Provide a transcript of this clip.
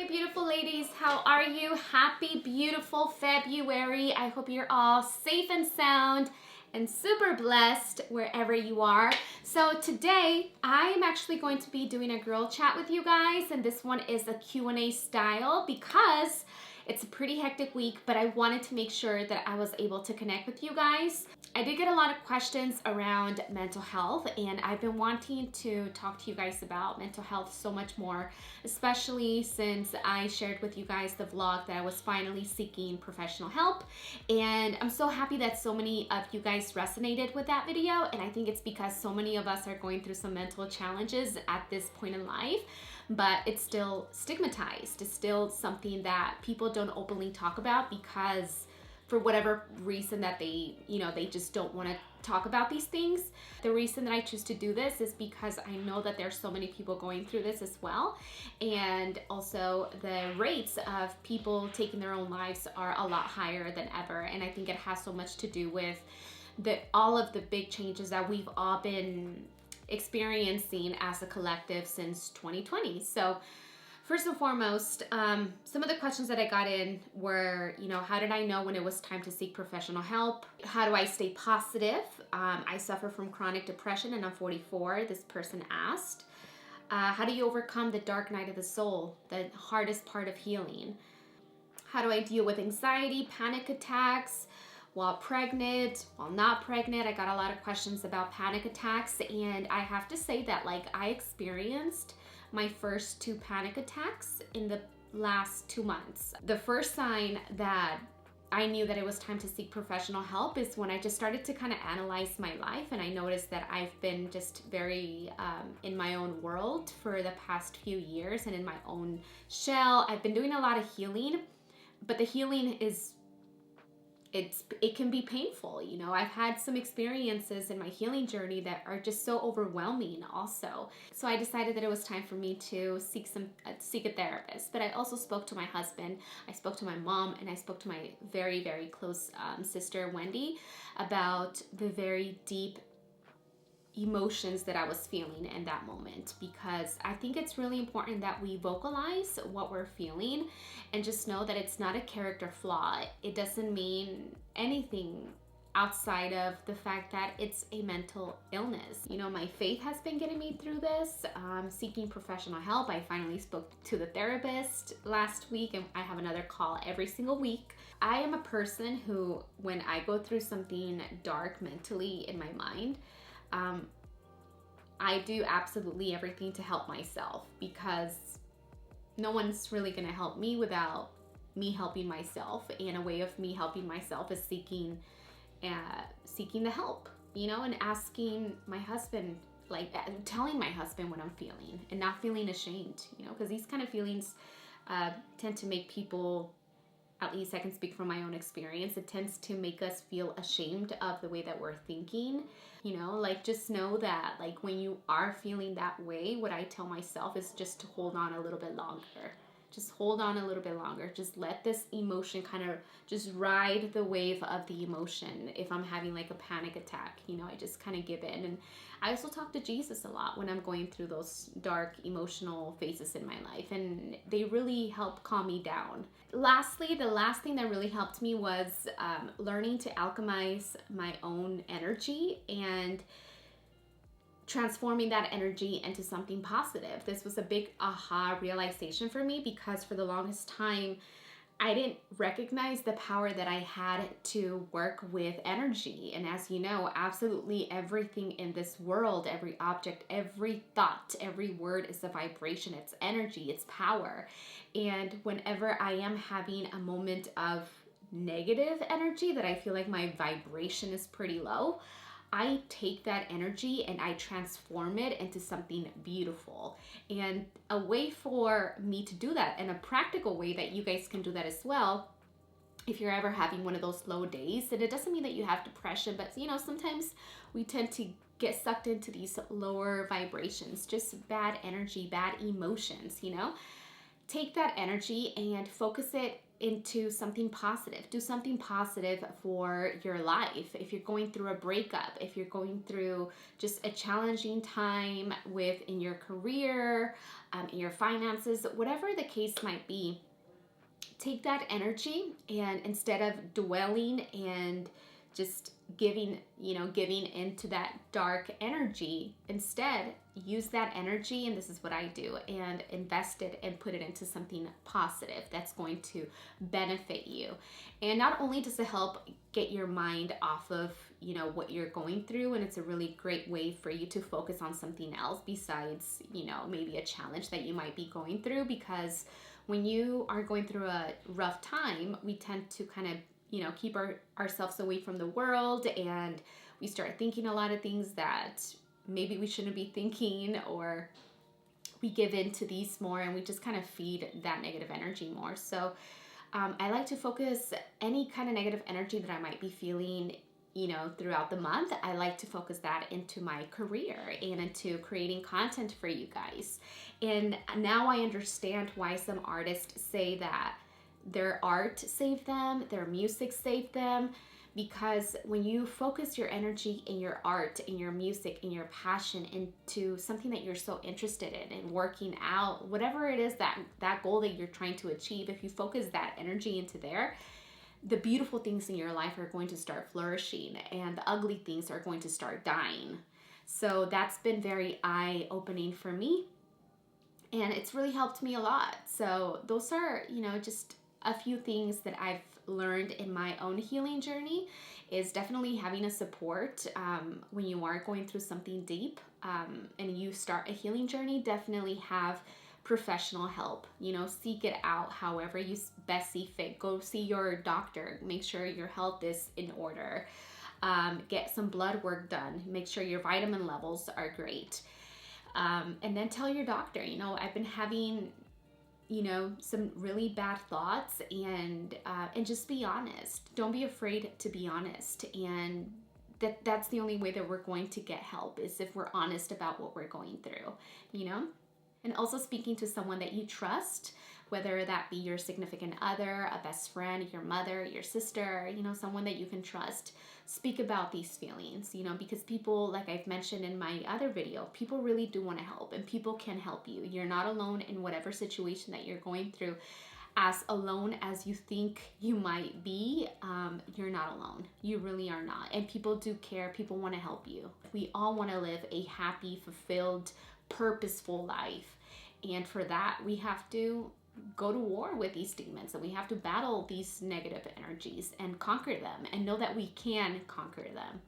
Hi beautiful ladies, how are you? Happy beautiful February. I hope you're all safe and sound and super blessed wherever you are. So today I am actually going to be doing a girl chat with you guys, and this one is a Q&A style because it's a pretty hectic week, but I wanted to make sure that I was able to connect with you guys. I did get a lot of questions around mental health, and I've been wanting to talk to you guys about mental health so much more, especially since I shared with you guys the vlog that I was finally seeking professional help. And I'm so happy that so many of you guys resonated with that video, and I think it's because so many of us are going through some mental challenges at this point in life. But it's still stigmatized. It's still something that people don't openly talk about because for whatever reason that they just don't want to talk about these things. The reason that I choose to do this is because I know that there's so many people going through this as well. And also the rates of people taking their own lives are a lot higher than ever. And I think it has so much to do with all of the big changes that we've all been experiencing as a collective since 2020. So first and foremost, some of the questions that I got in were, how did I know when it was time to seek professional help? How do I stay positive? I suffer from chronic depression and I'm 44, this person asked. How do you overcome the dark night of the soul, the hardest part of healing? How do I deal with anxiety, panic attacks, while pregnant, while not pregnant? I got a lot of questions about panic attacks, and I have to say that I experienced my first 2 panic attacks in the last 2 months. The first sign that I knew that it was time to seek professional help is when I just started to kind of analyze my life, and I noticed that I've been just very in my own world for the past few years and in my own shell. I've been doing a lot of healing, but the healing it can be painful. I've had some experiences in my healing journey that are just so overwhelming also. So I decided that it was time for me to seek a therapist. But I also spoke to my husband, I spoke to my mom, and I spoke to my very, very close sister, Wendy, about the very deep emotions that I was feeling in that moment, because I think it's really important that we vocalize what we're feeling and just know that it's not a character flaw. It doesn't mean anything outside of the fact that it's a mental illness. My faith has been getting me through this, seeking professional help. I finally spoke to the therapist last week, and I have another call every single week. I am a person who, when I go through something dark mentally in my mind, I do absolutely everything to help myself, because no one's really going to help me without me helping myself. And a way of me helping myself is seeking the help, and asking my husband, telling my husband what I'm feeling and not feeling ashamed, because these kind of feelings tend to make people, at least I can speak from my own experience, it tends to make us feel ashamed of the way that we're thinking. Just know that when you are feeling that way, what I tell myself is just to hold on a little bit longer. Just hold on a little bit longer. Just let this emotion kind of just ride the wave of the emotion. If I'm having a panic attack, I just kind of give in. And I also talk to Jesus a lot when I'm going through those dark emotional phases in my life, and they really help calm me down. Lastly, the last thing that really helped me was learning to alchemize my own energy and transforming that energy into something positive. This was a big aha realization for me, because for the longest time, I didn't recognize the power that I had to work with energy. And as you know, absolutely everything in this world, every object, every thought, every word is a vibration. It's energy, it's power. And whenever I am having a moment of negative energy that I feel like my vibration is pretty low, I take that energy and I transform it into something beautiful. And a way for me to do that, and a practical way that you guys can do that as well, if you're ever having one of those low days, and it doesn't mean that you have depression, but sometimes we tend to get sucked into these lower vibrations, just bad energy, bad emotions, take that energy and focus it into something positive. Do something positive for your life. If you're going through a breakup, if you're going through just a challenging time in your career, in your finances, whatever the case might be, take that energy, and instead of dwelling and just giving into that dark energy, instead use that energy, and this is what I do, and invest it and put it into something positive that's going to benefit you. And not only does it help get your mind off of what you're going through, and it's a really great way for you to focus on something else besides maybe a challenge that you might be going through, because when you are going through a rough time, we tend to kind of keep ourselves away from the world, and we start thinking a lot of things that maybe we shouldn't be thinking, or we give in to these more, and we just kind of feed that negative energy more. So I like to focus any kind of negative energy that I might be feeling throughout the month. I like to focus that into my career and into creating content for you guys. And now I understand why some artists say that their art saved them, their music saved them, because when you focus your energy in your art, in your music, in your passion into something that you're so interested in working out, whatever it is that goal that you're trying to achieve, if you focus that energy into there, the beautiful things in your life are going to start flourishing, and the ugly things are going to start dying. So that's been very eye-opening for me, and it's really helped me a lot. So those are, just a few things that I've learned in my own healing journey, is definitely having a support when you are going through something deep and you start a healing journey. Definitely have professional help. Seek it out however you best see fit. Go see your doctor. Make sure your health is in order. Get some blood work done. Make sure your vitamin levels are great. And then tell your doctor, I've been having some really bad thoughts, and just be honest. Don't be afraid to be honest. And that's the only way that we're going to get help, is if we're honest about what we're going through, And also speaking to someone that you trust, whether that be your significant other, a best friend, your mother, your sister, someone that you can trust. Speak about these feelings, because people, like I've mentioned in my other video, people really do want to help, and people can help you. You're not alone in whatever situation that you're going through. As alone as you think you might be, you're not alone. You really are not. And people do care. People want to help you. We all want to live a happy, fulfilled, purposeful life. And for that, we have to go to war with these demons, and we have to battle these negative energies and conquer them, and know that we can conquer them.